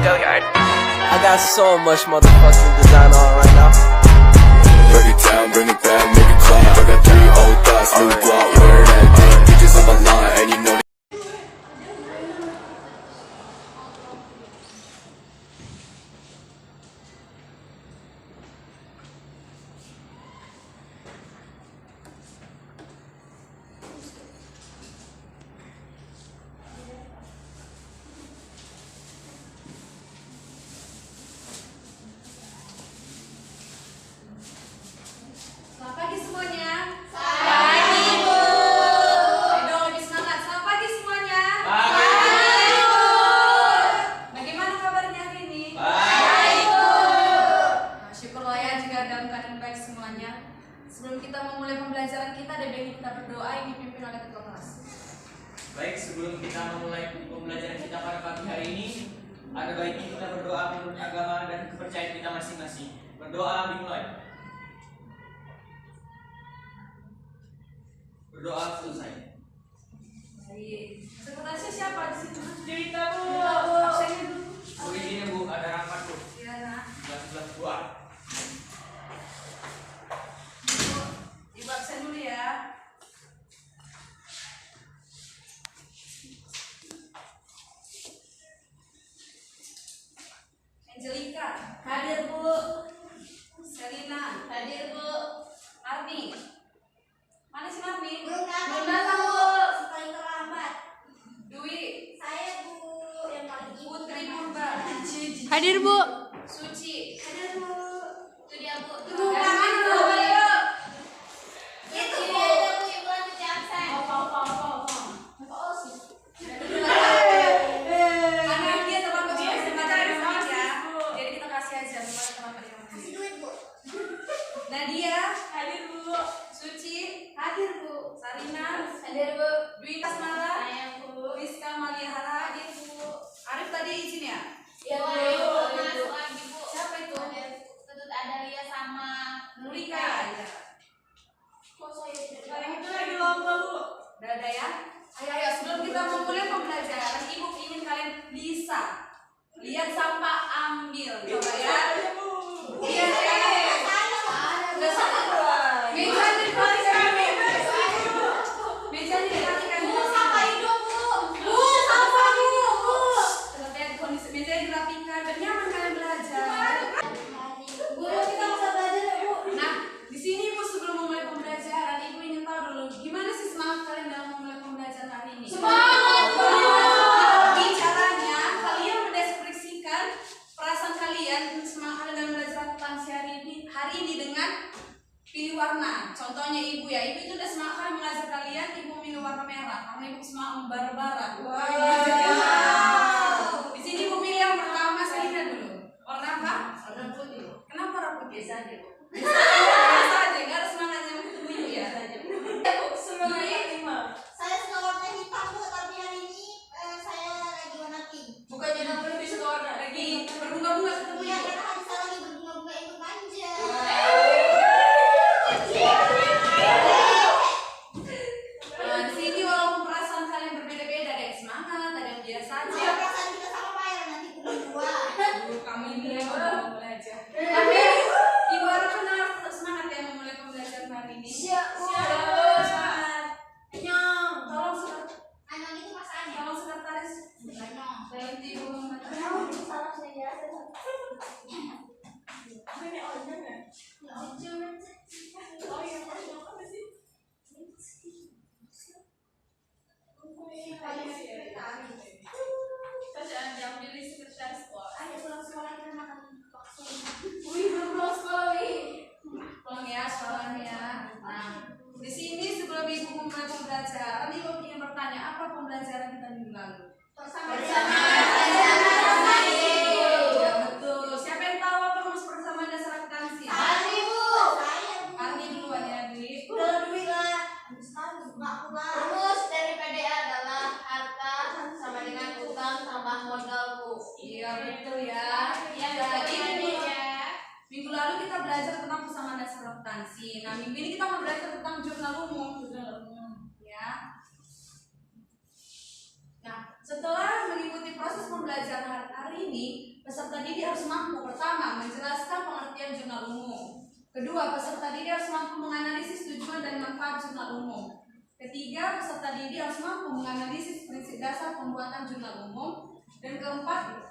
Go yard. I got so much motherfucking design on right now. Break it down, bring it back, make it clap. I got 3 old thoughts, new guap, where that thing. Bitches on my line, and you know. Selamat pagi semuanya. Pagi, Bu. Ayo lebih semangat. Selamat pagi semuanya. Pagi, Bu. Bagaimana kabarnya hari ini? Baik, Bu. Nah, syukurlah ya jika dalam keadaan baik semuanya. Sebelum kita memulai pembelajaran kita, ada baiknya kita berdoa yang dipimpin oleh ketua kelas. Baik, sebelum kita memulai pembelajaran kita pada pagi hari ini, ada baiknya kita berdoa menurut agama dan kepercayaan kita masing-masing. Berdoa dimulai. Berdoa selesai. Baik. Sekretarisnya siapa di sini? Cerita, Bu. Absennya dulu. Bu, ini Bu, ada rapat, Bu. Iya, Nak. 11 buah. Ibu absen dulu ya. Angelika, hadir Bu. Selina, hadir Bu. Arni, mana sih Arni? Belum datang, Bu. paling terlambat. Dwi, Saya Bu yang paling Putri Purba, Hadir, Bu. Suci, Ada Bu. itu dia Bu. Bu, Dari mana Bu. Bu? Ayo. Itu Bu ada Bu ibu lanjut absen. Oh, sih. Karena dia terlambat sebentar ya. Jadi kita kasih aja supaya terlambat yang Kasih duit Bu. Nadia, hadir Bu. Suci, hadir Bu. Sarina, hadir Bu. Dwi Kasmala, Bu. Rizka Malihara, hadir Bu. Arif tadi izin ya? Iya Bu. Masuk lagi Bu. Siapa itu? Tetut ada Lia sama Nurika. Ya. Kok saya tidak Kalian itu lagi lomba Bu. Udah ada ya? Ayo sebelum kita memulai pembelajaran, Ibu ingin kalian bisa lihat sampah, ambil. Coba ya. Iya ya. Udah sampah. Meja dirapikan. Meja dirapikan. Bu sampai hidup Bu. Bu sampai hidup Bu. Lihat kondisi meja dirapikan. Dan nyaman kalian belajar. Guru kita bisa belajar ya Bu. Nah, di sini Bu sebelum memulai pembelajaran, Ibu ingin tahu dulu gimana sih semangat kalian dalam memulai pembelajaran hari ini? Semangat, Bu. Tapi caranya kalian mendeskripsikan perasaan kalian, semangat kalian dalam belajar akuntansi hari ini dengan pilih warna. Contohnya Ibu ya, Ibu itu udah semangat kali mengajar kalian, Ibu milih warna merah karena Ibu semangat membara-bara. Di sini Ibu pilih yang pertama, Selina dulu. Warna apa? Warna putih. Kenapa warna putih? Biasa aja Bu. Biasa aja, nggak ada semangatnya ketemu Ibu ya. Semangatnya 5. Saya suka warna hitam Bu, tapi hari ini saya lagi warna pink. Bukannya nanti lebih suka warna lagi berbunga-bunga ketemu Iya, Ibu. karena Hadisa lagi berbunga-bunga itu manja. Nah, di sini walaupun perasaan kalian berbeda-beda, ada yang semangat, ada yang biasa aja. Kalau perasaan kita sama Pak ya, nanti pukul 2. Aduh, kamu ini yang mau belajar. Tapi Ibu harapkan harus semangat ya memulai pembelajaran hari ini. Siap, Bu. Semangat. Nyong. Tolong Anyong itu pasangannya. tolong sekretaris. Nyong. Berhenti Bu. Salah saya. Jangan pilih sekretaris kok. Ayo pulang sekolah kita makan bakso. Wih, belum pulang sekolah, wih. Pulang ya sekolahnya. Nah, di sini sebelum Ibu memulai pembelajaran, Ibu ingin bertanya, apa pembelajaran kita minggu lalu? Bersama. Ya betul. Siapa yang tahu apa rumus persamaan dasar akuntansi? Arni Bu. Saya Bu. Arni duluan ya, Dwi. Udah duit lah. Rumus dari PDA adalah harta sama dengan utang tambah modal Bu. Iya betul ya. Jadi minggu lalu kita belajar tentang persamaan dasar akuntansi. Nah minggu ini kita mau belajar tentang jurnal umum. Ya. Nah setelah mengikuti proses pembelajaran hari ini, peserta didik harus mampu pertama menjelaskan pengertian jurnal umum. Kedua, peserta didik harus mampu menganalisis tujuan dan manfaat jurnal umum. Ketiga, peserta didik harus mampu menganalisis prinsip dasar pembuatan jurnal umum. Dan keempat,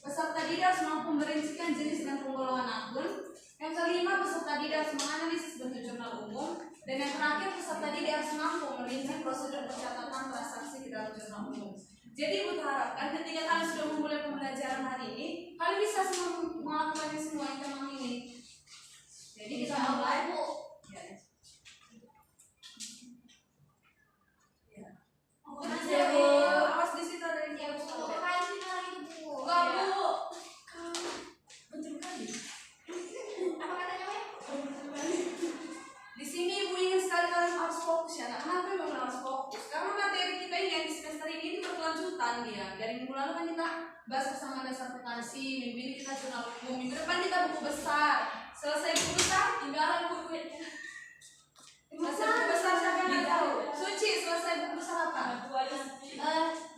peserta didik harus mampu merincikan jenis dan penggolongan akun. Yang kelima, peserta didik harus menganalisis bentuk jurnal umum. Dan yang terakhir, peserta didik harus mampu merinci prosedur pencatatan transaksi di dalam jurnal umum. Jadi Ibu harapkan ketika kalian sudah memulai pembelajaran hari ini, kalian bisa melakukan semua item ini. Jadi kita mulai, Bu. Ya, Bu. Awas di situ ada yang jauh. Enggak, Bu. Betul kali. Apa katanya, Wei? Di sini Ibu ingin sekali kalian harus fokus ya. Nah, kenapa memang harus fokus? Karena materi kita ini yang di semester ini berkelanjutan dia. Dari minggu lalu kan kita bahas bersama dasar akuntansi, minggu ini kita jurnal umum, minggu depan kita buku besar. Selesai buku besar, tinggalan buku ini. Selesai buku besar siapa yang nggak tahu? Suci, selesai buku besar apa?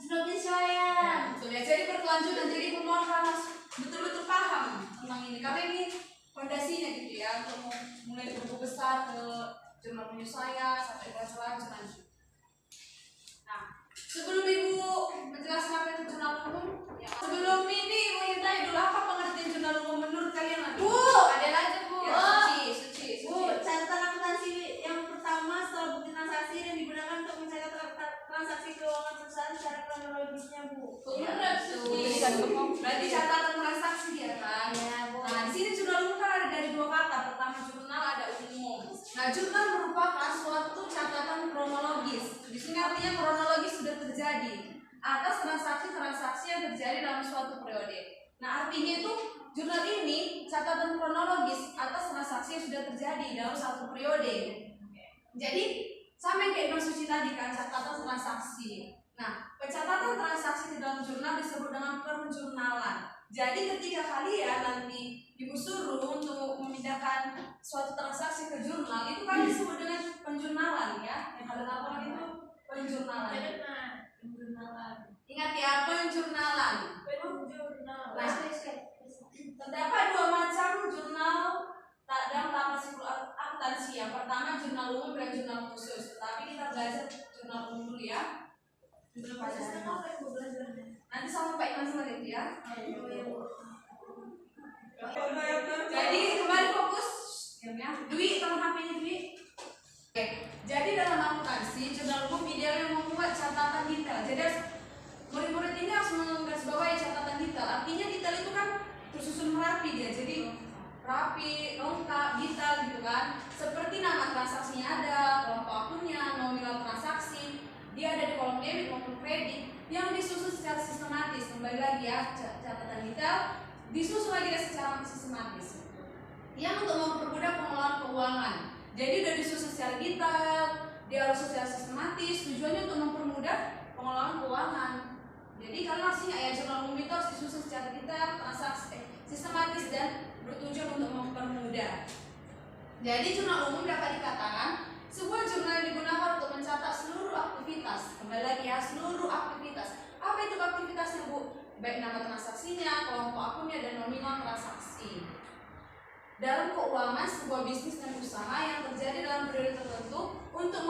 Jurnal penyesuaian. Betul ya. Jadi berkelanjutan. Jadi Ibu mohon harus betul-betul paham tentang ini. Karena ini fondasinya gitu ya, untuk mulai buku besar ke jurnal penyesuaian sampai kelas selanjutnya. Nah, sebelum Ibu menjelaskan apa itu jurnal umum, ya, sebelum ini Ibu ingin tanya dulu apa pengertian jurnal umum menurut kalian? Bu, ada aja Bu. Ya, Suci. Bu, catatan akuntansi yang pertama setelah bukti transaksi dan digunakan untuk mencatat transaksi keuangan perusahaan secara kronologisnya, Bu. Benar, Suci. Berarti catatan transaksi ya kan? Ya, Bu. Nah, di sini jurnal umum kan ada dari dua kata. Pertama jurnal, ada umum. Nah, jurnal merupakan suatu catatan kronologis. Di sini artinya kronologis sudah terjadi atas transaksi-transaksi yang terjadi dalam suatu periode. Nah, artinya itu jurnal ini catatan kronologis atas transaksi yang sudah terjadi dalam satu periode. Jadi, sama yang kayak Ibu Suci tadi kan, catatan transaksi. Nah, pencatatan transaksi di dalam jurnal disebut dengan penjurnalan. Jadi ketika kalian nanti Ibu suruh untuk memindahkan suatu transaksi ke jurnal, itu kan disebut dengan penjurnalan ya. Yang kalian lakukan itu penjurnalan. Ingat ya, penjurnalan. Nah, terdapat dua macam jurnal dalam tahapan psikologi akuntansi. Yang pertama jurnal umum dan jurnal khusus. Tetapi kita belajar jurnal umum dulu ya. Nanti sama Pak Iman sama itu ya. Jadi kembali fokus ya. Dwi, tolong HP-nya Dwi. Oke. Jadi dalam akuntansi jurnal umum idealnya membuat catatan detail. Jadi murid-murid ini harus menggarisbawahi catatan detail. Artinya detail itu kan tersusun rapi dia. Jadi rapi, lengkap, detail gitu kan. Seperti nama transaksinya ada, kelompok akunnya, nominal transaksi. Dia ada di kolom debit maupun kredit yang disusun secara sistematis. Kembali lagi ya, catatan detail disusun lagi secara sistematis. Yang untuk mempermudah pengelolaan keuangan. Jadi udah disusun secara detail, dia harus secara sistematis. Tujuannya untuk mempermudah pengelolaan keuangan. Jadi kalian harus ingat ya, jurnal umum itu harus disusun secara detail, sistematis dan bertujuan untuk mempermudah. Jadi jurnal umum dapat dikatakan sebuah jurnal yang digunakan untuk mencatat seluruh aktivitas. Kembali lagi ya, seluruh aktivitas. Apa itu aktivitasnya, Bu? Baik nama transaksinya, kelompok akunnya, dan nominal transaksi. Dalam keuangan sebuah bisnis dan usaha yang terjadi dalam periode tertentu untuk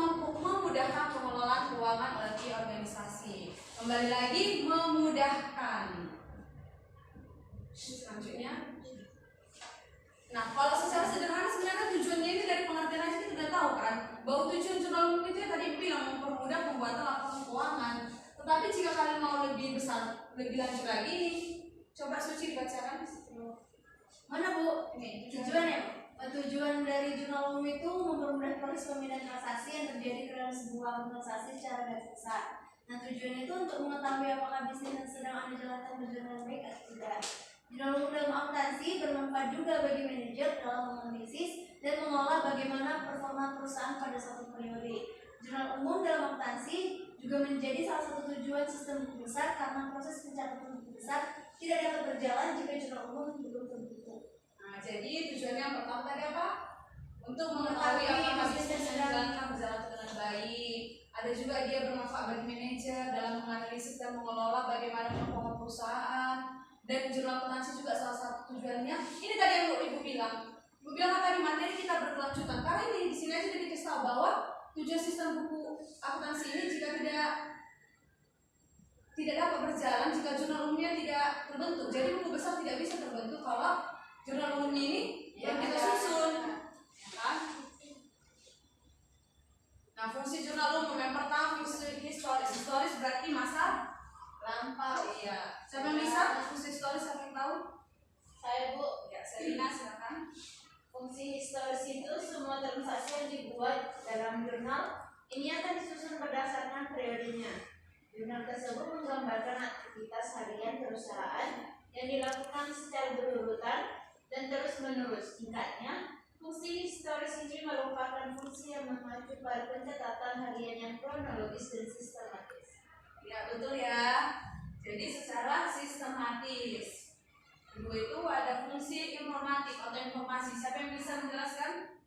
memudahkan pengelolaan keuangan oleh organisasi. Kembali lagi, memudahkan. Selanjutnya. Nah, kalau secara sederhana sebenarnya tujuannya ini dari pengertian aja kita sudah tahu kan, bahwa tujuan jurnal umum itu ya tadi bilang mempermudah pembuatan laporan keuangan. Tetapi jika kalian mau lebih besar, lebih lanjut lagi nih, coba Suci dibacakan. Mana, Bu? Ini tujuan ya. Tujuan dari jurnal umum itu mempermudah proses pemindahan transaksi yang terjadi ke dalam sebuah transaksi secara garis besar. Nah, tujuan itu untuk mengetahui apakah bisnis yang sedang Anda jalankan berjalan baik atau tidak. Jurnal umum dalam akuntansi bermanfaat juga bagi manajer dalam menganalisis dan mengolah bagaimana performa perusahaan pada suatu periode. Jurnal umum dalam akuntansi juga menjadi salah satu tujuan sistem buku besar karena proses pencatatan buku besar tidak dapat berjalan jika jurnal umum belum terbentuk. Nah, jadi tujuannya yang pertama tadi apa? Untuk mengetahui apakah bisnis yang dijalankan berjalan dengan baik. Ada juga dia bermanfaat bagi manajer dalam menganalisis dan mengelola bagaimana performa perusahaan. Dan jurnal akuntansi juga salah satu tujuannya. Ini tadi yang Ibu bilang. Ibu bilang apa di materi kita berkelanjutan. Karena ini di sini aja jadi dikasih tahu bahwa tujuan sistem buku akuntansi ini jika tidak dapat berjalan jika jurnal umumnya tidak terbentuk. Jadi buku besar tidak bisa terbentuk kalau jurnal umumnya ini yang kita susun. Ya kan? Nah, fungsi jurnal umum yang pertama fungsi historis. Historis berarti masa lampau. Iya. Siapa yang bisa? Fungsi historis siapa yang tahu? Saya Bu. Ya, Selina silakan. Fungsi historis itu semua transaksi yang dibuat dalam jurnal ini akan disusun berdasarkan periodenya. Jurnal tersebut menggambarkan aktivitas harian perusahaan yang dilakukan secara berurutan dan terus-menerus. Singkatnya, fungsi historis ini merupakan fungsi yang mengacu pada pencatatan harian yang kronologis dan sistematis. Ya, betul ya. Jadi secara sistematis. Kedua itu ada fungsi informatif atau informasi. Siapa yang bisa menjelaskan?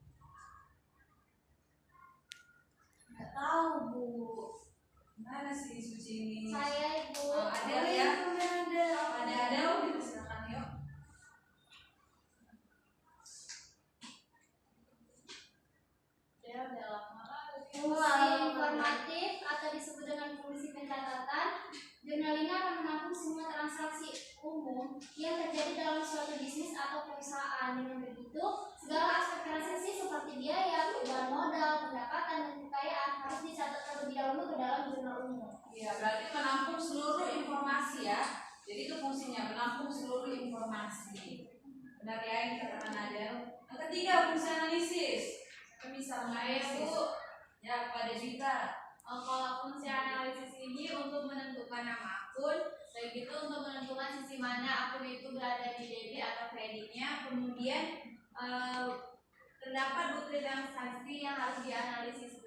Nggak tahu Bu. Mana sih Suci ini? Saya Ibu. Ada ya? Ada. Silakan yuk. Fungsi informatif atau disebut dengan fungsi pencatatan, jurnal ini akan menampung semua transaksi umum yang terjadi dalam suatu bisnis atau perusahaan. Dengan begitu, segala aspek transaksi seperti biaya, perubahan modal, pendapatan, dan kekayaan harus dicatat terlebih dahulu ke dalam jurnal umum. Iya, berarti menampung seluruh informasi ya. Jadi itu fungsinya menampung seluruh informasi. Benar ya yang dikatakan Adel. Yang ketiga fungsi analisis. Kita bisa menganalisis. Ya, pada kita. Kalau fungsi analisis ini untuk menentukan nama akun, baik itu untuk menentukan sisi mana akun itu berada di debit atau kreditnya, kemudian terdapat bukti transaksi yang harus dianalisis.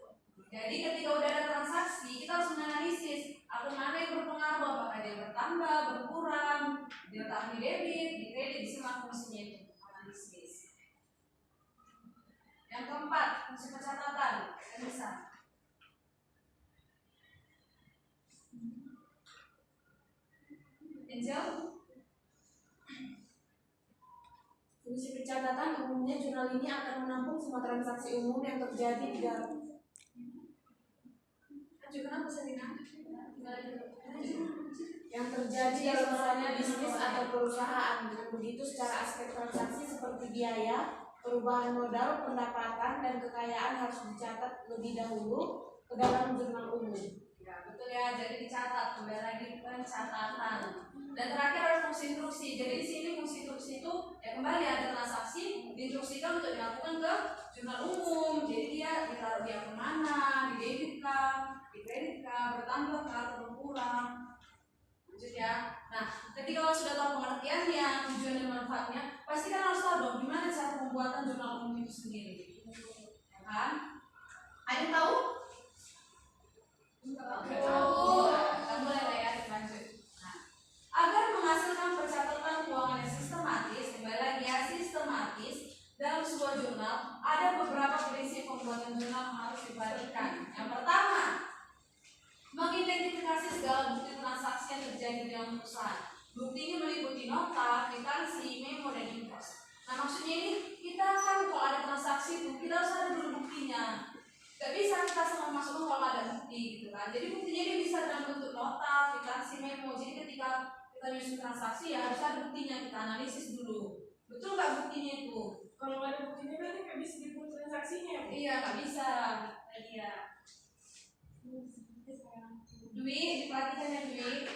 Jadi ketika udah ada transaksi, kita harus menganalisis akun mana yang berpengaruh, apakah dia bertambah, berkurang, diletakkan di debit, di kredit, di sana fungsinya itu analisis. Yang keempat, fungsi pencatatan. Kita bisa. Angel? Fungsi pencatatan umumnya jurnal ini akan menampung semua transaksi umum yang terjadi di dalam. Kenapa Selina? Yang terjadi dalam misalnya bisnis atau perusahaan. Dengan begitu secara aspek transaksi seperti biaya, perubahan modal, pendapatan, dan kekayaan harus dicatat lebih dahulu ke dalam jurnal umum. Ya, betul ya. Jadi dicatat, kembali lagi pencatatan. Dan terakhir ada fungsi instruksi. Jadi di sini fungsi instruksi itu ya kembali ada transaksi diinstruksikan untuk dilakukan ke jurnal umum. Jadi dia ditaruh di akun mana, di debit kah, di kredit kah, bertambah kah atau berkurang. Lanjut ya. Nah, ketika kalau sudah tahu pengertiannya, tujuan dan manfaatnya, pasti kan harus tahu dong gimana cara pembuatan jurnal umum itu sendiri. Ya kan? Ada yang tahu? Kita mulai lah ya, lanjut. Nah, agar menghasilkan pencatatan keuangan yang sistematis, kembali lagi ya, sistematis dalam sebuah jurnal, ada beberapa prinsip pembuatan jurnal yang harus diperhatikan. Yang pertama, mengidentifikasi segala bukti transaksi yang terjadi dalam perusahaan. Bukti ini meliputi nota, kwitansi, memo, dan invoice. Nah, maksudnya ini kita kan kalau ada transaksi itu kita harus ada dulu buktinya. Gak bisa kita semua masuk kalau ada bukti gitu kan. Jadi buktinya ini bisa dalam bentuk nota, kwitansi, memo. Jadi ketika kita nyusun transaksi ya harus ada buktinya, kita analisis dulu. Betul nggak buktinya itu? Kalau nggak ada buktinya berarti nggak bisa dibuat transaksinya. Iya, nggak bisa. Tadi ya. Dwi, diperhatikan ya Dwi.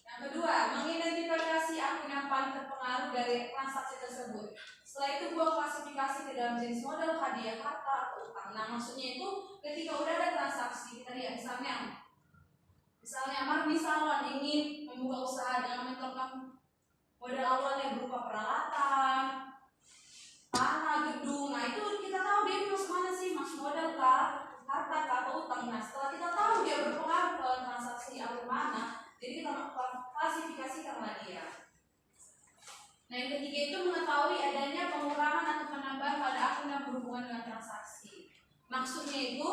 Yang kedua, mengidentifikasi akun yang paling terpengaruh dari transaksi tersebut. Setelah itu buat klasifikasi ke dalam jenis modal, hadiah, harta, atau utang. Nah, maksudnya itu ketika udah ada transaksi, kita lihat misalnya Marni Salwan ingin membuka usaha dengan menentukan modal awalnya berupa peralatan, tanah, gedung. Nah, itu kita tahu dia masuk mana sih, masuk modal kah, harta kah, atau utang. Nah, setelah kita tahu dia berpengaruh ke transaksi akun mana, jadi kita klasifikasikanlah dia. Nah, yang ketiga itu mengetahui adanya pengurangan atau penambahan pada akun yang berhubungan dengan transaksi. Maksudnya itu,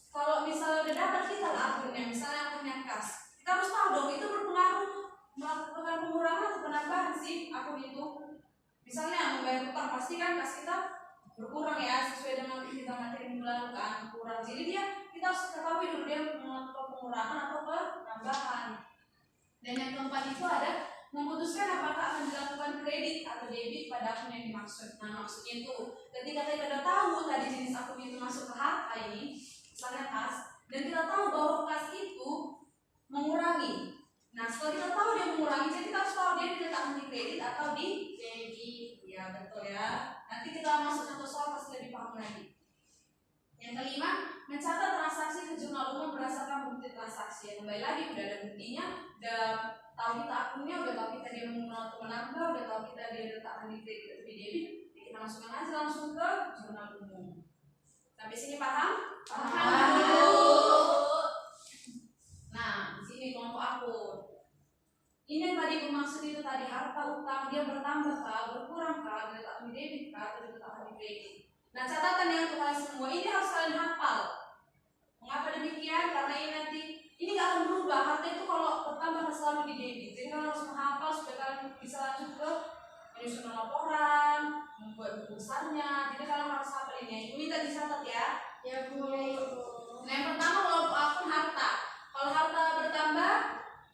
kalau misalnya udah dapat kita akunnya, misalnya akunnya kas, kita harus tahu dong itu berpengaruh melakukan pengurangan atau penambahan akun itu, misalnya membayar utang pasti kan kas kita berkurang ya sesuai dengan kita materi bulan kan kurang. Jadi kita harus ketahui dulu dia melakukan pengurangan atau penambahan. Dan yang keempat itu ada memutuskan apakah akan dilakukan kredit atau debit pada akun yang dimaksud. Nah maksudnya itu ketika kita sudah tahu tadi jenis akun itu masuk ke harta ini, misalnya kas, dan kita tahu bahwa kas itu mengurangi. Nah setelah kita tahu dia mengurangi, jadi kita harus tahu dia diletakkan di kredit atau di debit. Ya betul ya. Nanti kita masuk satu soal pasti lebih paham lagi. Yang kelima, mencatat transaksi ke jurnal umum berdasarkan bukti transaksi. Yang kembali lagi udah ada buktinya, udah tahu kita akunnya, udah tahu kita dia mengurangi atau menambah, udah tahu kita dia letakkan di kredit atau di debit. Kita masukkan aja langsung ke jurnal umum. Sampai sini paham? Paham. Nah, di sini kelompok akun. Ini yang tadi bermaksud itu tadi harta utang dia bertambah kah, berkurang kah, diletakkan di debit kah, atau diletakkan di kredit. Nah catatan yang untuk kalian semua ini harus kalian hafal. Mengapa demikian? Karena ini nanti ini nggak akan berubah. Harta itu kalau bertambah harus selalu di debit. Jadi kalian harus menghafal supaya kalian bisa lanjut ke menyusun laporan, membuat buku besarnya. Jadi kalian harus hafal ini. Itu minta dicatat ya. Ya Bu. Nah yang pertama kelompok akun harta. Kalau harta bertambah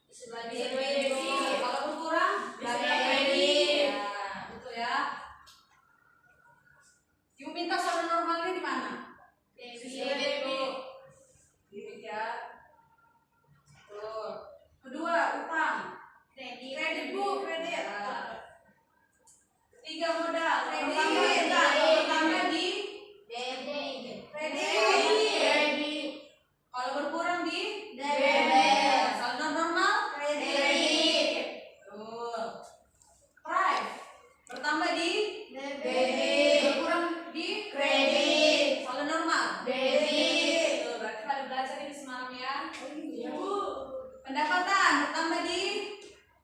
bisa debit. Kalau berkurang bisa kredit. Ya, betul ya. Ibu minta saldo normalnya di mana? Debit Bu. Debit ya. Betul. Kedua utang. Kredit Bu, kredit. Ketiga modal. Kredit. Pertama di Debit. kredit. Kalau berkurang di Debit. Saldo normal Kredit. Betul. Prime bertambah di Debit. berkurang di Kredit. saldo normal Debit. Betul, berarti kalian belajar ini semalam ya. Iya Bu. Pendapatan bertambah di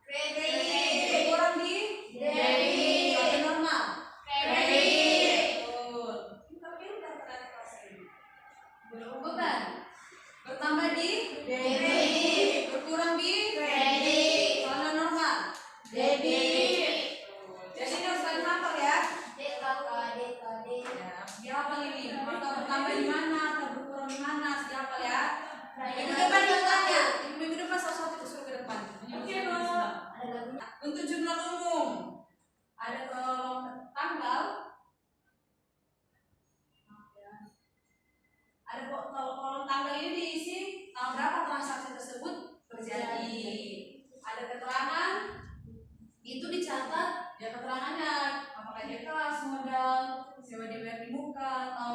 Kredit. berkurang di Debit. saldo normal Kredit. Betul. Pintar-pintar ternyata kelas ini. Beban bertambah di Debit. berkurang di Kredit. saldo normal Debit. Jadi ini harus kalian hafal ya. Debit. Ya, dihafal ini. Atau bertambah di mana, atau berkurang di mana, dihafal ya. Minggu depan bertanya. Minggu depan satu-satu disuruh ke depan. Oke, Bu. Ada lagunya. Untuk jurnal umum ada kolom tanggal. Ada kolom tanggal ini diisi tanggal berapa transaksi tersebut terjadi. Ada keterangan itu dicatat ya keterangannya apakah dia kas, modal, sewa dibayar di muka atau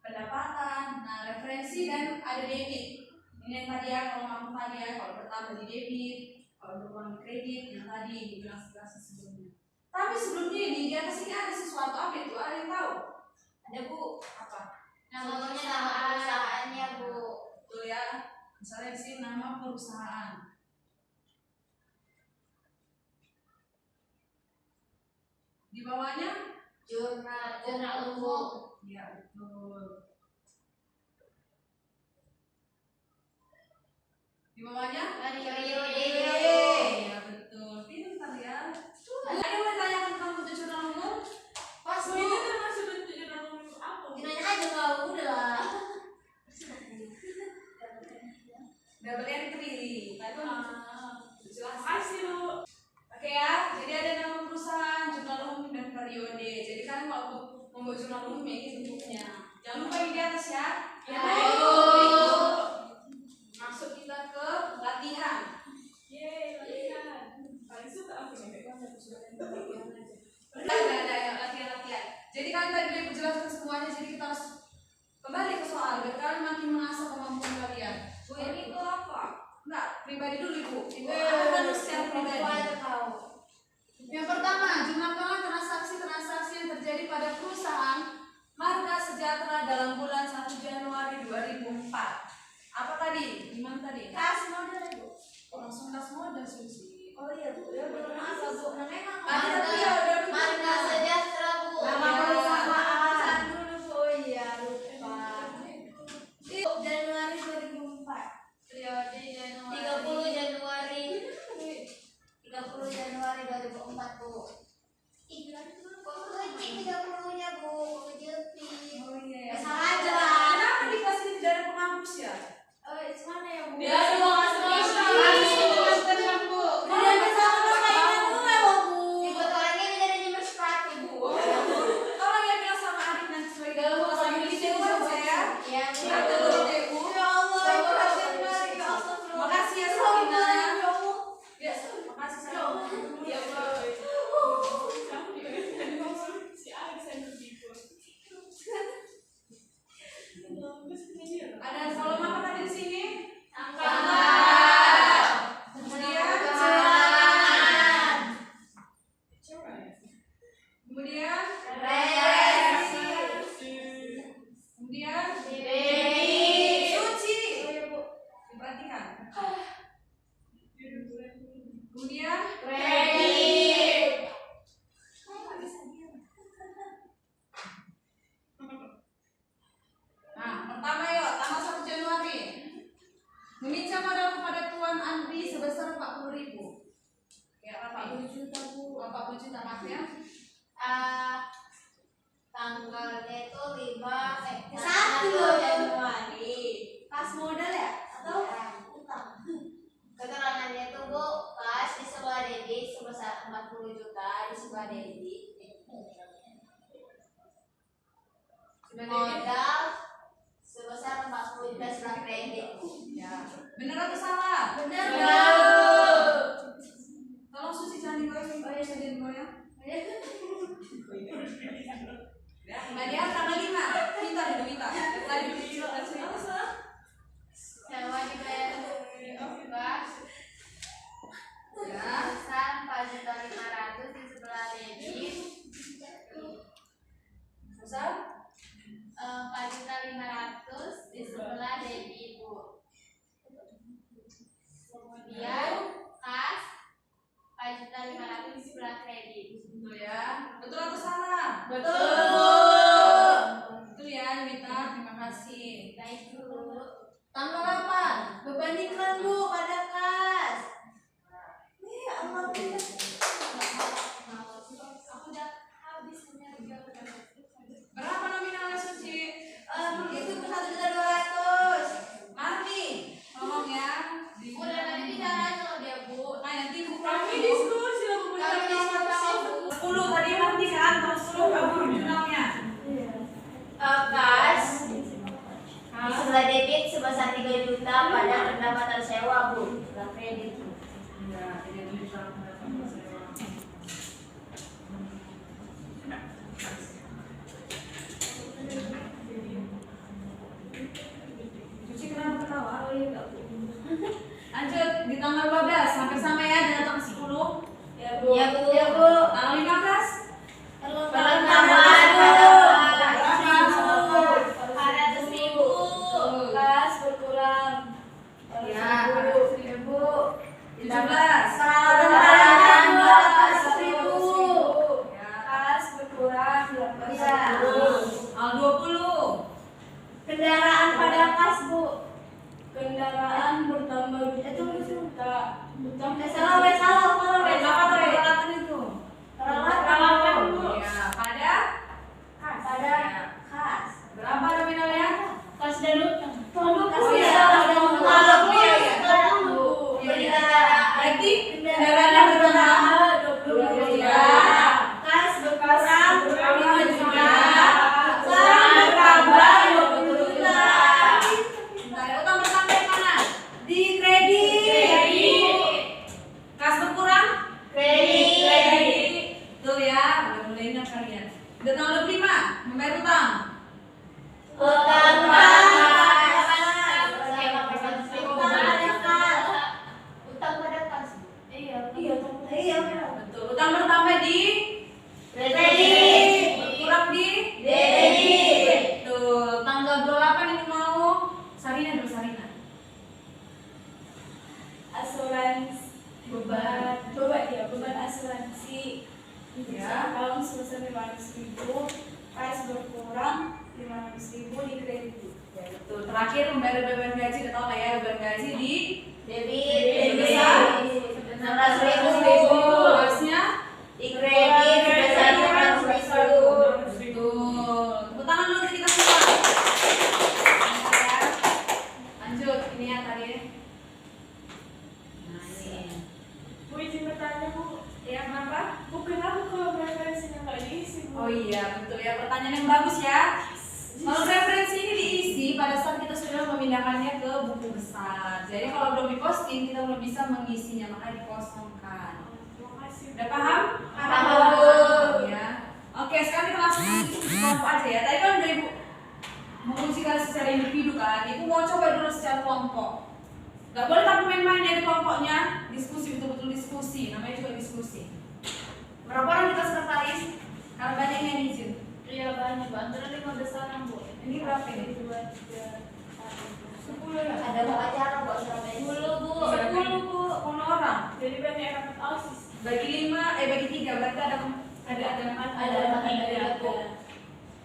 pendapatan. Nah referensi dan ada debit. Ini yang tadi ya kalau mampu tadi ya kalau bertambah di debit, kalau berkurang di kredit yang tadi dibilang sebelumnya. Tapi sebelumnya ini di atas ini ada sesuatu apa itu? Ada yang tahu? Ada Bu? Apa? Namanya nama perusahaannya Bu. Betul ya. Misalnya di sini nama perusahaan. Di bawahnya Jurnal umum. ya betul. Di bawahnya Periode. ya betul. Pintar ya. Ada yang mau ditanyakan tentang bentuk jurnal umum? Pas Bu. Ini termasuk bentuk jurnal umum apa? Nanya aja kau udah lah. Double entry. Jelas kasih Bu. Oke ya, jadi ada nama perusahaan, jurnal umum dan periode. Jadi kalian kalau membuat jurnal umum ini bentuknya. Jangan lupa ini di atas ya. Ya. Masuk kita ke latihan. Yeay, latihan. Paling suka aku nih. Ada latihan. Jadi kalian tadi udah jelaskan semuanya, jadi kita harus kembali ke soal biar kalian makin mengasah kemampuan kalian. Bu ini tuh apa? Enggak, pribadi dulu Ibu. Ibu Iya. harus secara pribadi. Ada tahu. Yang pertama, jumlahkan transaksi-transaksi yang terjadi pada perusahaan Marga Sejahtera dalam bulan 1 Januari 2004. Apa tadi? Gimana tadi? Kas modal Bu. Langsung kas modal Susi. Oh iya Bu. Ya belum apa Bu. Namanya Tadi ya udah lupa. Marga Sejahtera Bu. Nama Ya. perusahaan. Dulu Bu. Iya lupa. Januari 2004. Periode Januari. 30 Januari 2004. 40 juta maafnya. Tanggalnya itu 1 1 Januari. Kas modal ya? Atau utang? Keterangannya itu Bu, kas di sebuah debit sebesar 40 juta di sebuah debit. Modal sebesar 40 juta setelah kredit. Ya. Bener atau salah? Bener. Tolong Susi jangan digoyang. Oh ya, saya digoyang. Ya, Mbak Dia tanggal 5. Kita dulu kita. Tadi Sewa dibayar kas ya. sebesar 4.500.000 di sebelah debit. Besar? 4.500.000 di sebelah debit Bu. Kemudian kas 4.500.000 di sebelah kredit. Betul ya. Betul atau salah? Betul. Betul ya, Mita. Terima kasih. Baik Bu. Tanggal 8. Beban iklan Bu pada kas. Allah. Aku udah habis menyerga. Berapa nominalnya Suci? Itu 1.200.000. Marni, tolong ya. Udah tadi bicara loh dia Bu. Nah, nanti Bu Kami diskusi lah Bu. Kami diskusi. 10 tadi nanti kan, terus 10 kamu jurnalnya. Kas di sebelah debit sebesar 3 juta pada pendapatan sewa Bu. Setelah kredit. Ya, ini bisa pendapatan sewa. Suci kenapa ketawa? Oh iya enggak Bu. Lanjut di tanggal 12 hampir sama ya dengan tanggal 10. Ya Bu. Ya Bu. Ya Bu. Tanggal 15. Perlengkapan Kas berkurang. Ya. 17. Peralatan 200.000. Ya. Kas berkurang 12.000. Tanggal 20. Kendaraan pada kas Bu. Kendaraan bertambah itu juta. Salah. Berapa peralatan itu? Peralatan Bu. Ya, pada Pada kas. berapa nominalnya? Kas dan utang. Oh iya. Berarti kendaraannya bertambah 20 juta. Kas berkurang 5 juta. Utang Bertambah 20 juta. Bentar ya, utang bertambah yang mana? Di kredit. Kas berkurang? Kredit. Betul ya, udah mulai ingat kalian. Udah tanggal 25, membayar utang. Utang Iya. Betul, utang bertambah di Kredit. berkurang di Debit. Betul, tanggal 28 ini mau Sarina dulu Sarina. Asuransi beban asuransi Ya. tahun sebesar 500.000. Kas berkurang 500.000 di kredit. Ya betul. Terakhir membayar beban gaji, udah tau lah ya beban gaji di Debit besar 600.000. Kasnya Di kredit sebesar 500.000. betul. Tepuk tangan dulu kita semua. Ya. Lanjut, ini ya tadi. Nah ini. Bu izin bertanya Bu. Ya kenapa? Bu kenapa kalau referensinya nggak diisi Bu? Oh iya betul ya, pertanyaan yang bagus ya. Kalau referensi ini diisi pada saat kita sudah memindahkannya ke buku besar. Jadi kalau belum diposting kita belum bisa mengisinya, maka dikosongkan. Udah paham? Paham. Ya. Oke, sekarang kita langsung kelompok aja ya. Tadi kan dari menguji kalian secara individu kan. Ibu mau coba dulu secara kelompok. Gak boleh kamu main-main ya di kelompoknya. Diskusi, betul-betul diskusi. Namanya juga diskusi. Berapa orang kita sekretaris? Karena banyak yang izin. Iya banyak Bu. Antara 15 orang Bu. Ini berapa ini? 2, 3, 4, 10 ya. Ada bawa acara buat Surabaya. 10 Bu. 10 Bu, 10 orang. Jadi banyak yang dapat OSIS. Bagi 3, berarti ada Ada Bu.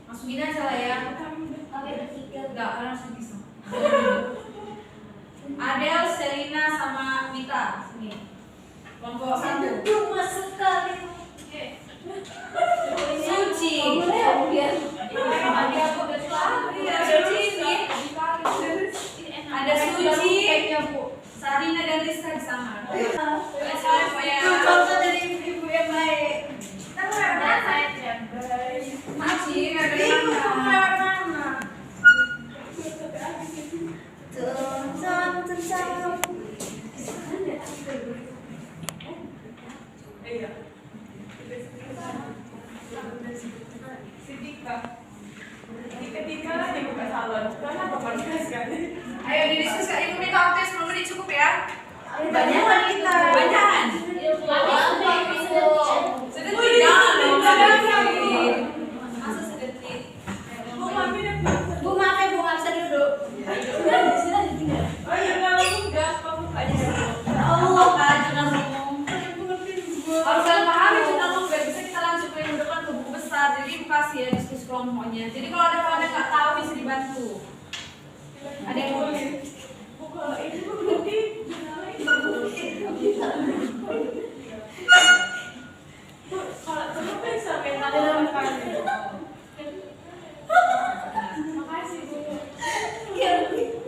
Masukin aja lah ya. Kami bertiga. Enggak, kalian langsung bisa. Adel, Selina, sama Mita. Sini. Kelompok 1. Masuk kali. Suci. Ada Suci, Sarina dan Rizka di sana. Contoh dari ibu yang baik. Masih ada Ibu yang lewat mana? Cem. Ayo didiskusikan. Ibu minta waktu 10 menit cukup ya? Banyak wanita. Banyakan. Sedetik. Jangan dong, sedetik. Masa sedetik? Bu maaf ya Bu, nggak bisa duduk. Allah, Kak, jangan ngomong. Harus kalian pahami jurnal umum, gak bisa kita langsung ke yang depan ke buku besar. Jadi ibu kasih ya diskusi kelompoknya. Jadi kalau ada kalian nggak tahu bisa dibantu. Ada yang mau?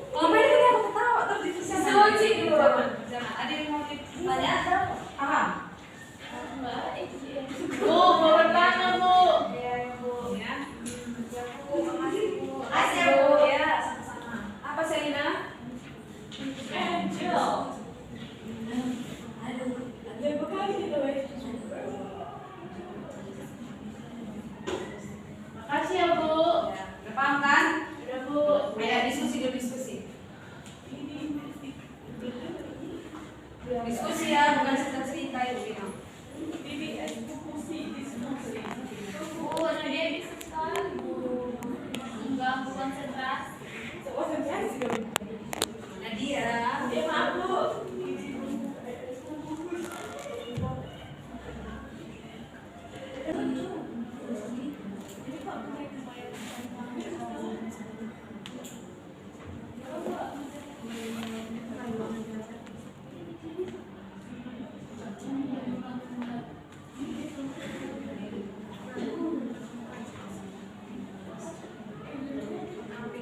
Kalau main kan aku ketawa terus diskusi. Suci dulu. Jangan. Ada yang mau ditanya? Paham? Ya. Makasih ya, Bu. Ya, sama-sama. Apa Selina? Makasih ya Bu. Ya. Udah paham kan? Udah Bu. Ya, diskusi dulu diskusi. Diskusi ya, bukan cerita-cerita itu bilang. Bu, dia bisa sekali Bu. Mengganggu konsentrasi. Nadia. Maaf Bu.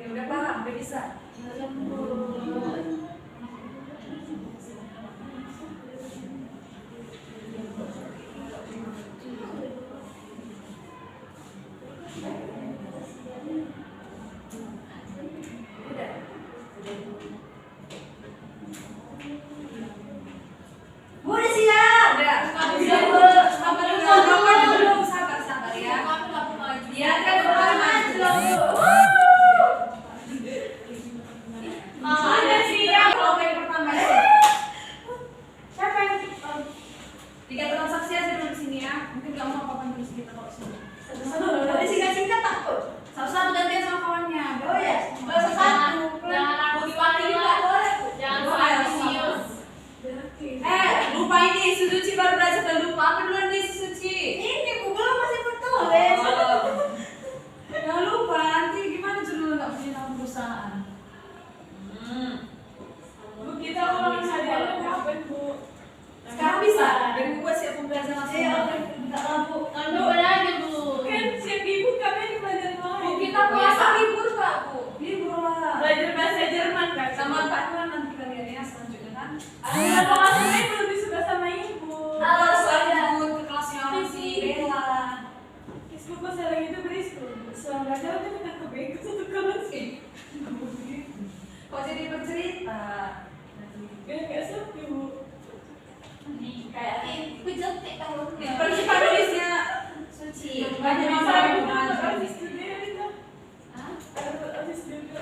Udah paham, udah bisa. Bu, udah siap. Udah. Sabar ya. Dia kan berpengalaman. Ada siap. Kelompok yang pertama ya. Siapa yang Tiga transaksi aja dulu di sini ya. Mungkin nggak mau apa-apa dulu kita kalau sini. Ada singkat-singkat takut. Satu-satu gantian sama kawannya. Oh ya, satu. Jangan aku Diwakili nggak boleh. Jangan Boleh, ambisius. lupa ini Suci baru belajar dan lupa. Apa duluan nih Suci? Ini Bu belum masih bertulis. Jangan lupa nanti gimana judul nggak punya nama perusahaan. Bu, kita ulangan hadiahnya kapan Bu? Sekarang bisa. Dari gua siap pembelajaran langsung. Enggak lah Bu. Anu aja Bu. Kan siap ibu kami di pelajaran lain. Kita puasa libur Pak Bu. Libur lah. Belajar bahasa Jerman kan. Sama Pak Tuan nanti kalian ya selanjutnya kan. Ada kelas lain belum lebih suka sama ibu. Halo lanjut ke kelasnya orang si Bella. Isku pas sekarang itu berisku. Selama belajar aku kita kebego satu kelas. Kok jadi bercerita? Gak sepi Bu. Kayak ini jetik kalau Pergi Pak nulisnya Suci. Banyak Bisa masalah ibu yang kan mengajar. habis juga kita. Habis juga.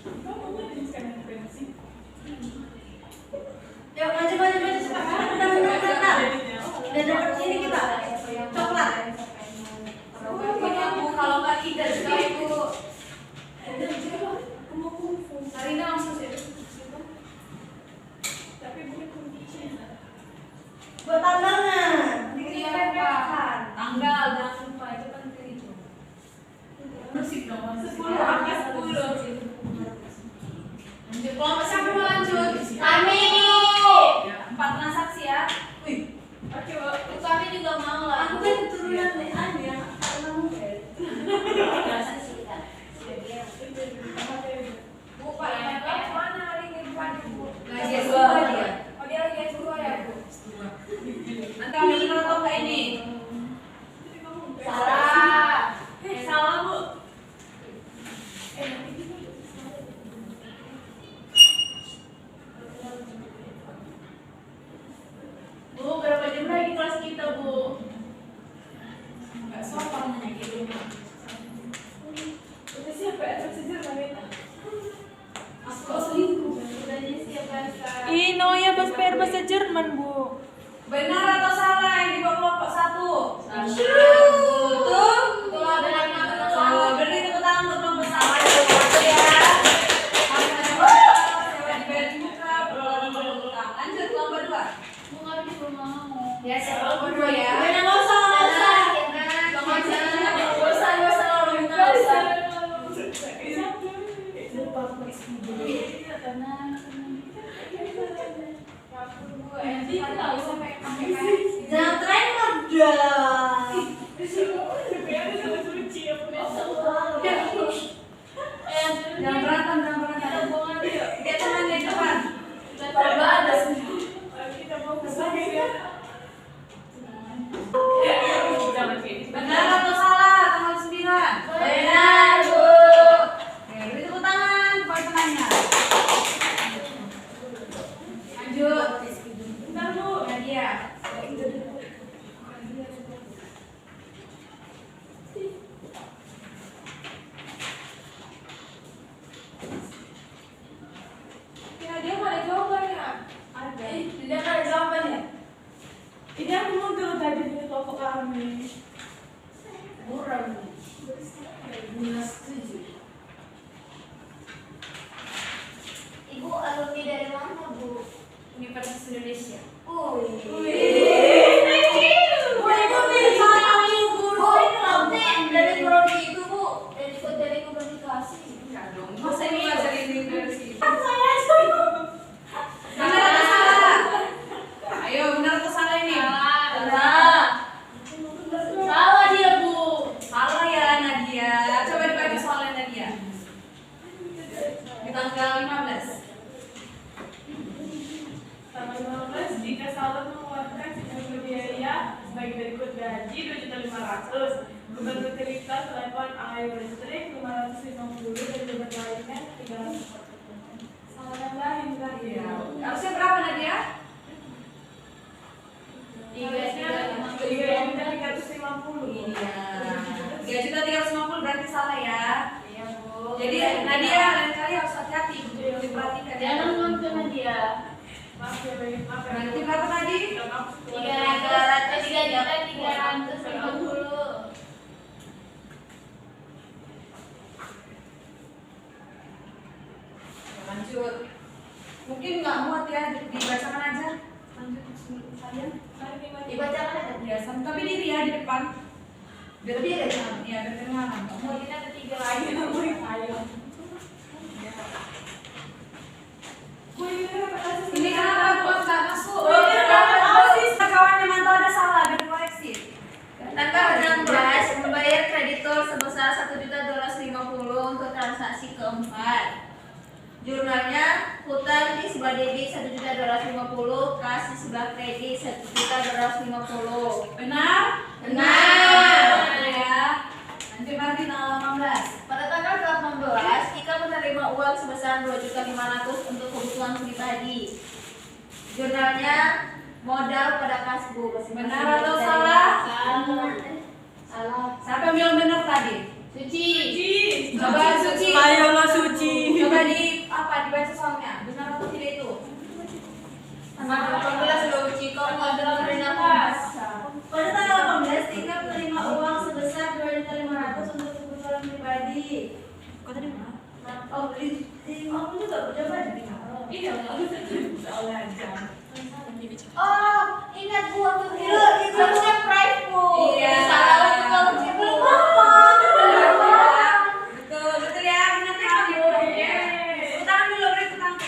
Kamu mau sekarang pensi? Yuk maju sekarang udah menang. Udah dapat ini kita. Coklat. Punya Bu kalau nggak ide juga Ibu. Sarina langsung sih. Tapi bukan kunci. Noya bahasa Jerman, Bu. Benar atau salah yang di bawah kelompok 1? Salah. Betul? Betul ada yang mengatakan Oh, salah. beri tepuk tangan untuk kelompok 1 ya. Siapa diberi muka, tepuk tangan. Lanjut kelompok 2. Bukan dia belum mau. Ya, siapa kelompok 2 ya? Nggak usah. Jangan tren Jangan berantem. Lihat teman di depan. Benar atau salah? Tanggal 9. Benar, Bu. Oke, beri tepuk tangan buat temannya. Lanjut. Bentar, Bu. Nadia. Dia mau ada jawabannya. Ada. Tidak ada jawabannya. Ini aku mau dulu tadi di kelompok kami. Buram. Ibu alumni dari mana, Bu? Universitas Indonesia. Dari prodi itu, Bu. Dari komunikasi. Masa ini ngajarin di universitas? Saya Benar atau salah? Ayo, benar atau salah ini? Salah dia, Bu. Salah ya, Nadia. Coba dibaca soalnya Nadia. Di tanggal 15. Tanggal 15 jika saldo mengeluarkan sejumlah biaya sebagai berikut gaji 2.500.000, beban utilitas telepon, air, listrik 550 dan beban lainnya 340. Salah yang lain kan ya? Harusnya berapa Nadia? 3.350. Iya. 3.350 berarti salah ya. Iya, Bu. Jadi Nadia lain kali harus hati-hati, diperhatikan ya. Jangan nonton dia. Maaf ya, baik. Maaf ya, Bu. Berarti berapa tadi? 3.350. Lanjut. Mungkin nggak muat ya, dibacakan aja. Lanjut kalian. Dibacakan aja. Ya, tapi diri ya di depan. Biar dia ya, biar kedengaran. Mau kita ketiga lagi. Ayo. Bu, ini Ini kenapa buat nggak masuk? Oh, ini kenapa masuk? Kawannya mantau ada salah, biar dikoreksi. Tanggal 16 membayar kreditor sebesar $1.250 untuk transaksi keempat. Jurnalnya hutang di sebelah debit $1.250, kas di sebelah kredit $1.250. Benar? Benar. Ya. Lanjut lagi tanggal 18. Pada tanggal 18, Ika menerima uang sebesar $2.500.000 untuk kebutuhan pribadi. Jurnalnya modal pada kas, Bu. Benar atau salah? Salah. Siapa yang bilang benar tadi? Suci. Coba Suci. Ayolah Suci. Coba dibaca soalnya. Benar atau tidak itu? Tanggal 18 loh, Suci. Kok modal menerima kas? Pada tanggal 18, Tika menerima uang sebesar $2.500.000 untuk kebutuhan pribadi. Kok tadi mana? Oh, aku juga coba Iya, aku soalnya aja. Oh, ingat Bu, waktu itu harusnya prive, Bu. Iya. Salah waktu kalau gitu. Betul ya, benar ya. Tepuk tangan dulu, beri tepuk tangan.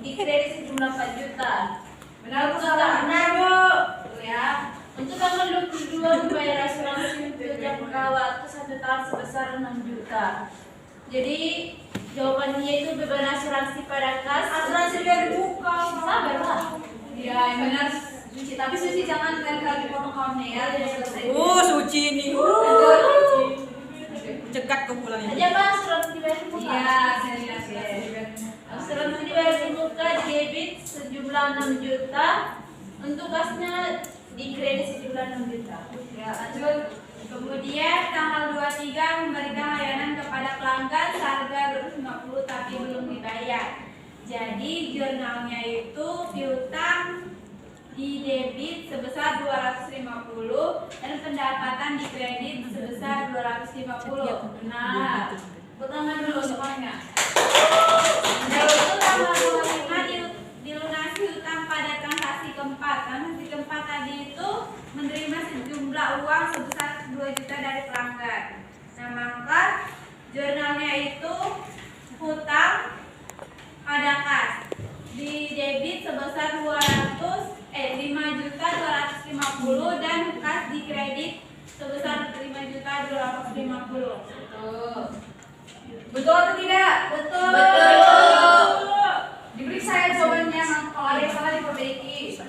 dikredit sejumlah 4 juta. Benar Bu? Benar Bu. Tuh ya. Untuk tanggal 22 membayar asuransi untuk jam perawat itu 1 tahun sebesar 6 juta. Jadi jawabannya itu beban asuransi pada kas. Asuransi biar dibuka. Sabar lah. Iya, yang benar Suci. Tapi Suci jangan kali potong kawannya ya. Jadi selesai. Suci nih. Cekat ke pulangnya. Aja Pak, asuransi dibayar di muka. Iya, saya lihat ya. Asuransi dibayar di muka debit sejumlah 6 juta. Untuk kasnya dikredit sejumlah 6 juta. Ya, lanjut. Kemudian tanggal 23 memberikan layanan kepada pelanggan seharga 250 tapi belum dibayar. Jadi jurnalnya itu piutang di debit sebesar 250 dan pendapatan di kredit sebesar 250. Nah, pertama dulu soalnya. Itu tanggal 25 dilunasi utang pada transaksi keempat. Transaksi keempat tadi itu menerima sejumlah uang sebesar 2 juta dari pelanggan. Nah, maka jurnalnya itu hutang pada kas di debit sebesar 5.250 dan kas di kredit sebesar 5.250. Betul atau tidak? Betul. Diperiksa ya jawabannya, kalau ada yang salah diperbaiki.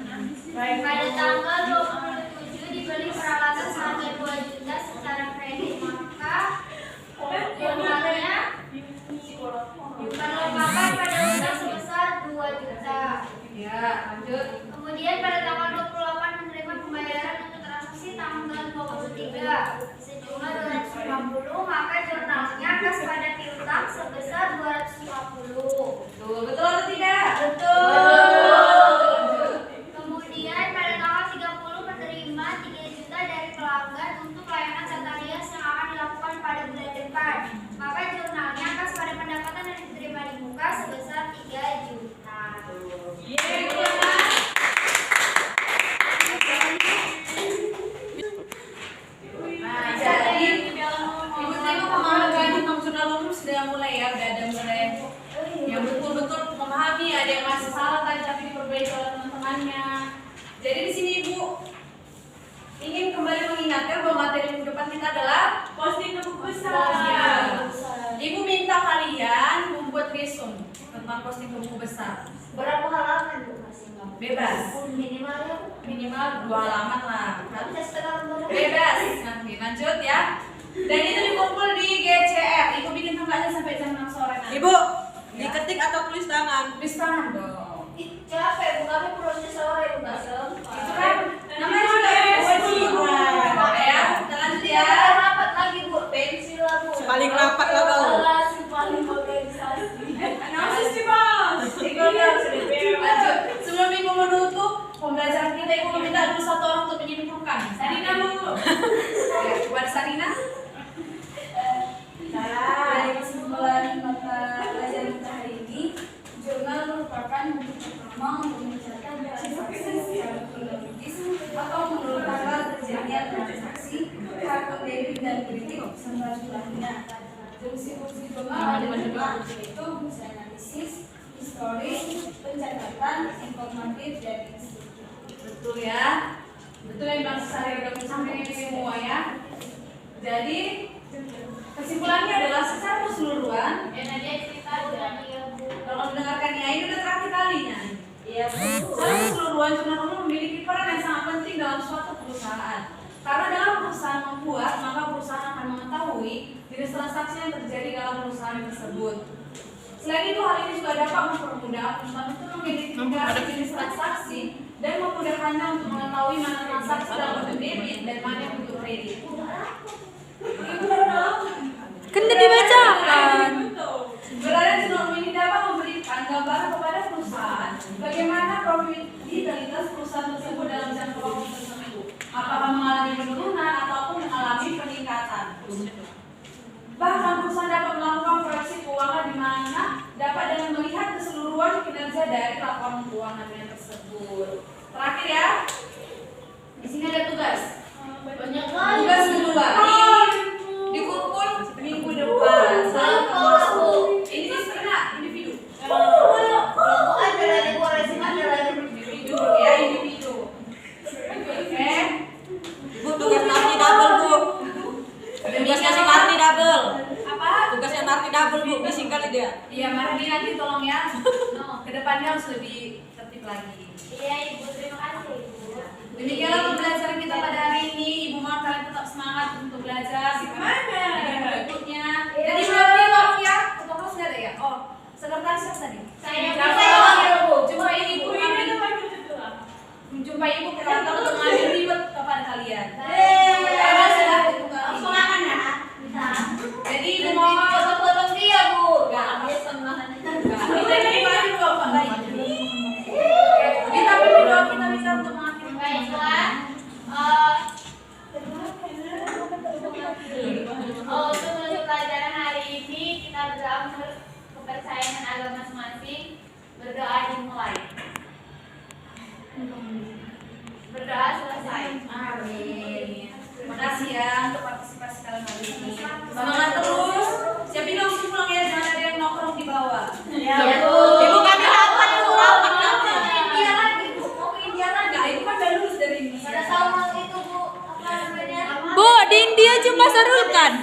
Baik. Pada tanggal 27 dibeli peralatan seharga 2 juta secara kredit, maka jurnalnya perlengkapan pada utang sebesar 2 juta. Ya, lanjut. Kemudian pada tanggal 28 menerima pembayaran untuk transaksi tanggal 23 sejumlah 250, maka jurnalnya kas pada piutang sebesar 250. Betul atau tidak? Betul. Kemudian pada tanggal 30 menerima 3 juta dari pelanggan untuk layanan tata rias yang akan dilakukan pada bulan depan. Maka jurnalnya kas pada pendapatan yang diterima di muka sebesar 3 juta. Nah, jadi ibu-ibu pemahaman tentang jurnal umum sudah mulai ya, udah ada mulai yang betul-betul memahami. Ada yang masih salah tadi tapi diperbaiki oleh teman-temannya. Jadi di sini Ibu ingin kembali mengingatkan bahwa materi minggu depan kita adalah Posting ke buku besar. Ya. Ibu minta kalian membuat resume tentang posting ke buku besar. Berapa halaman Bu masing-masing? Bebas. Minimal ya Bu? Minimal 2 halaman lah. Bisa setengah lembar. Bebas. Nanti lanjut ya. Dan itu dikumpul di GCR. Ibu bikin tanggalnya sampai jam 6 sore nanti. Ibu, diketik atau tulis tangan? Tulis tangan dong. Ih, capek Bu, kami proses sore Bu, nggak sempat. Itu kan namanya juga kewajiban. Ya, kita lanjut ya. Rapat lagi Bu, pensil lah Bu. Paling rapat lah kau. Relasi paling organisasi. Analisis sih Bang. Lanjut. Sebelum Ibu menutup pembelajaran kita, Ibu meminta dulu satu orang untuk menyimpulkan. Sarina Bu. Ya, coba ada Sarina. Dari kesimpulan mata pelajaran kita hari ini, jurnal merupakan bentuk pertama untuk mencatat transaksi secara kronologis atau menurut tanggal terjadinya transaksi, kartu debit dan kredit serta jumlahnya. Fungsi-fungsi jurnal adalah yaitu fungsi analisis, historis, pencatatan, informatif, dan instruktif. Betul ya. Betul yang Bang Sari udah menyampaikan ini semua ya. Jadi kesimpulannya adalah secara keseluruhan kalau mendengarkannya ini udah terakhir kalinya. Iya Bu. Secara keseluruhan jurnal umum memiliki peran yang sangat penting dalam suatu perusahaan. Karena dalam perusahaan membuat, maka perusahaan akan mengetahui jenis transaksi yang terjadi dalam perusahaan tersebut. Selain itu, hal ini juga dapat mempermudah perusahaan untuk mengidentifikasi jenis transaksi dan memudahkannya untuk mengetahui mana transaksi dalam bentuk debit dan mana yang bentuk kredit. Kan udah dibacakan. Berada jurnal ini dapat memberikan gambaran kepada perusahaan bagaimana profitabilitas perusahaan tersebut dalam jangka waktu tertentu. Apakah mengalami penurunan ataupun mengalami peningkatan. Bahkan perusahaan dapat melakukan proyeksi keuangan di mana dapat dengan melihat keseluruhan kinerja dari laporan keuangannya tersebut. Terakhir ya, di sini ada tugas. Banyak Tugas kedua dikumpul minggu depan. Ini di sana individu. Kalau ada kedepannya harus lebih tertib lagi. Iya Ibu, terima kasih Ibu. Demikianlah pembelajaran kita pada hari ini. Ibu mohon kalian tetap semangat untuk belajar. Semangat. Berikutnya. Jadi berarti tolong ya, fokus nggak ada ya? Oh, sekretaris siapa tadi? Saya Ibu. Jumpai ibu. Ini tuh wakil ketua. Jumpai ibu ke kantor untuk mengambil ribet kepada kalian. Karena saya semangat ya. Bisa. Jadi ibu mohon Potong dia Bu. Nggak. Semangat. kita ini baru bapak lagi. Kita berdoa kita bisa untuk mengakhiri. Baiklah. Untuk menutup pelajaran hari ini kita berdoa menurut kepercayaan agama masing-masing. Berdoa dimulai. Berdoa selesai. Amin. Terima kasih ya untuk partisipasi kalian hari ini. Semangat terus. Siapin langsung pulang ya, jangan ada yang nongkrong di bawah. Ya, Bu. Ibu kami rapat dulu, rapat nanti. India lagi, Bu. Mau ke India lagi. Nah, ibu kan udah lulus dari India. Pada tahun itu Bu, apa namanya? Bu, di India cuma seru kan?